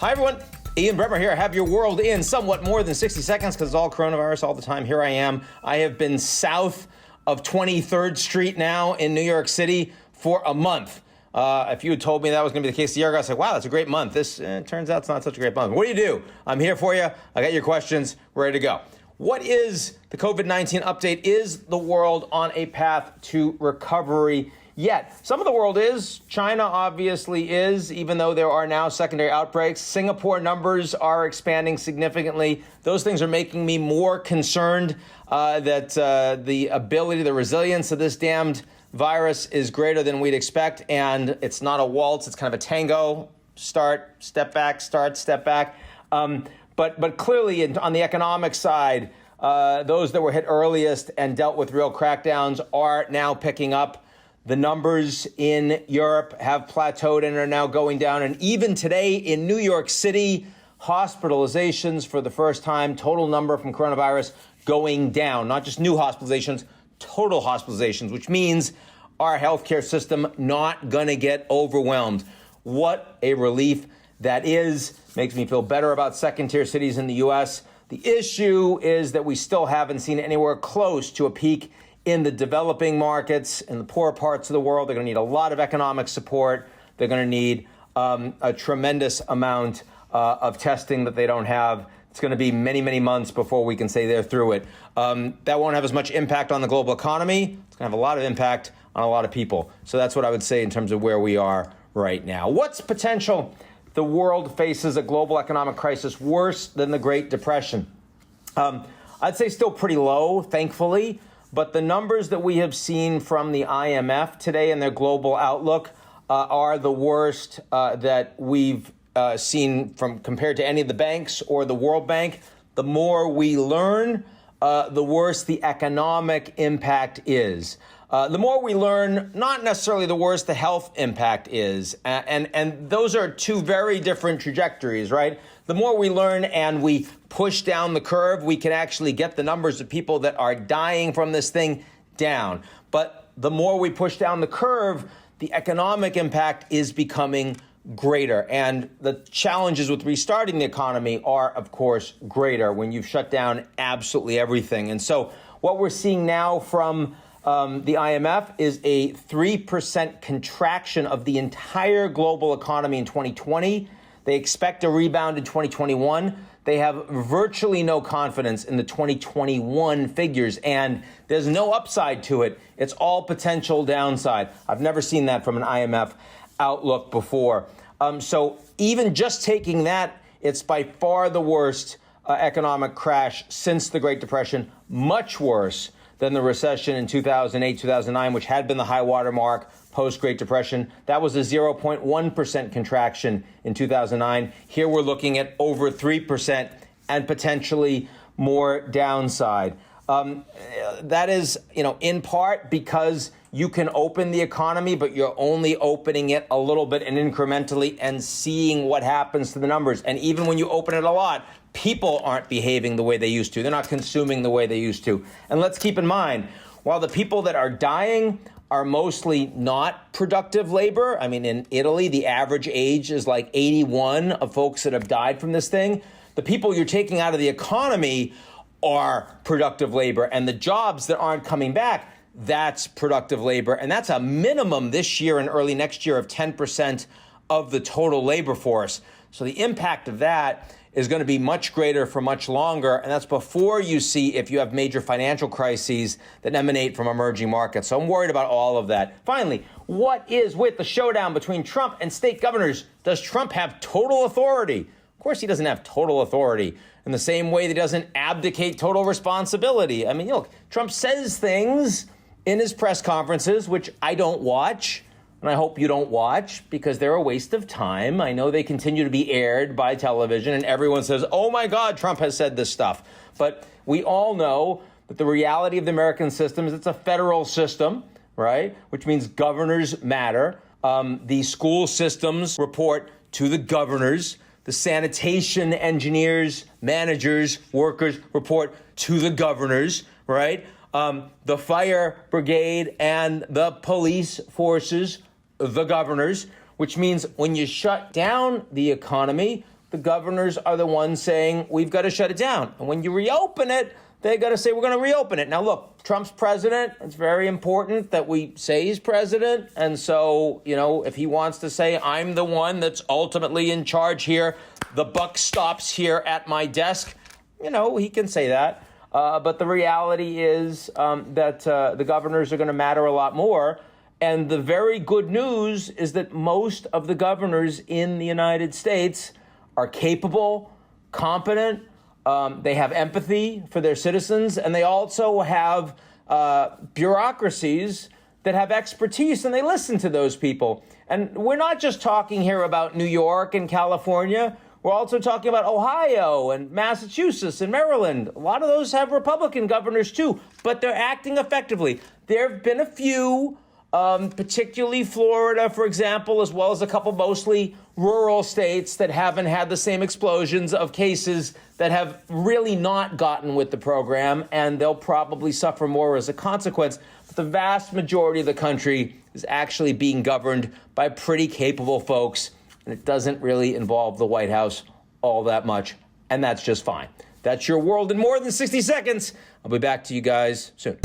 Hi, everyone. Ian Bremmer here. I have your world in somewhat more than 60 seconds because it's all coronavirus all the time. Here I am. I have been south of 23rd Street now in New York City for a month. If you had told me that was going to be the case a year ago, I was like, wow, that's a great month. This turns out it's not such a great month. What do? I'm here for you. I got your questions ready to go. What is the COVID-19 update? Is the world on a path to recovery yet? Some of the world is. China obviously is, even though there are now secondary outbreaks. Singapore numbers are expanding significantly. Those things are making me more concerned that the ability, the resilience of this damned virus is greater than we'd expect. And it's not a waltz. It's kind of a tango. Start, step back, start, step back. But clearly on the economic side, those that were hit earliest and dealt with real crackdowns are now picking up. The numbers in Europe have plateaued and are now going down. And even today in New York City, hospitalizations for the first time, total number from coronavirus going down. Not just new hospitalizations, total hospitalizations, which means our healthcare system not going to get overwhelmed. What a relief that is. Makes me feel better about second-tier cities in the U.S. The issue is that we still haven't seen anywhere close to a peak in the developing markets, in the poorer parts of the world. They're going to need a lot of economic support. They're going to need a tremendous amount of testing that they don't have. It's going to be many, many months before we can say they're through it. That won't have as much impact on the global economy. It's going to have a lot of impact on a lot of people. So that's what I would say in terms of where we are right now. What's potential? The world faces a global economic crisis worse than the Great Depression. I'd say still pretty low, thankfully. But the numbers that we have seen from the IMF today and their global outlook are the worst that we've seen from compared to any of the banks or the World Bank. The more we learn, the worse the economic impact is. The more we learn, not necessarily the worse the health impact is. And those are two very different trajectories, right? The more we learn and we push down the curve, we can actually get the numbers of people that are dying from this thing down. But the more we push down the curve, the economic impact is becoming greater. And the challenges with restarting the economy are, of course, greater when you've shut down absolutely everything. And so what we're seeing now from the IMF is a 3% contraction of the entire global economy in 2020. They expect a rebound in 2021. They have virtually no confidence in the 2021 figures, and there's no upside to it. It's all potential downside. I've never seen that from an IMF outlook before. So even just taking that, it's by far the worst economic crash since the Great Depression, much worse than the recession in 2008, 2009, which had been the high water mark post-Great Depression. That was a 0.1% contraction in 2009. Here we're looking at over 3% and potentially more downside. That is, in part because you can open the economy, but you're only opening it a little bit and incrementally and seeing what happens to the numbers. And even when you open it a lot, people aren't behaving the way they used to. They're not consuming the way they used to. And let's keep in mind, while the people that are dying are mostly not productive labor. I mean, in Italy, the average age is like 81 of folks that have died from this thing. The people you're taking out of the economy are productive labor, and the jobs that aren't coming back, that's productive labor. And that's a minimum this year and early next year of 10% of the total labor force. So the impact of that is going to be much greater for much longer. And that's before you see if you have major financial crises that emanate from emerging markets. So I'm worried about all of that. Finally, what is with the showdown between Trump and state governors? Does Trump have total authority? Of course, he doesn't have total authority in the same way that he doesn't abdicate total responsibility. I mean, look, Trump says things in his press conferences, which I don't watch. And I hope you don't watch because they're a waste of time. I know they continue to be aired by television and everyone says, oh my God, Trump has said this stuff. But we all know that the reality of the American system is it's a federal system, right? Which means governors matter. The school systems report to the governors. The sanitation engineers, managers, workers report to the governors, right? The fire brigade and the police forces, the governors, which means when you shut down the economy, the governors are the ones saying, we've got to shut it down. And when you reopen it, they got to say, we're going to reopen it. Now, look, Trump's president. It's very important that we say he's president. And so, if he wants to say, I'm the one that's ultimately in charge here, the buck stops here at my desk, he can say that. But the reality is that the governors are going to matter a lot more. And the very good news is that most of the governors in the United States are capable, competent. They have empathy for their citizens, and they also have bureaucracies that have expertise, and they listen to those people. And we're not just talking here about New York and California. We're also talking about Ohio and Massachusetts and Maryland. A lot of those have Republican governors, too, but they're acting effectively. There have been a few, particularly Florida, for example, as well as a couple mostly rural states that haven't had the same explosions of cases that have really not gotten with the program, and they'll probably suffer more as a consequence. But the vast majority of the country is actually being governed by pretty capable folks, and it doesn't really involve the White House all that much, and that's just fine. That's your world in more than 60 seconds. I'll be back to you guys soon.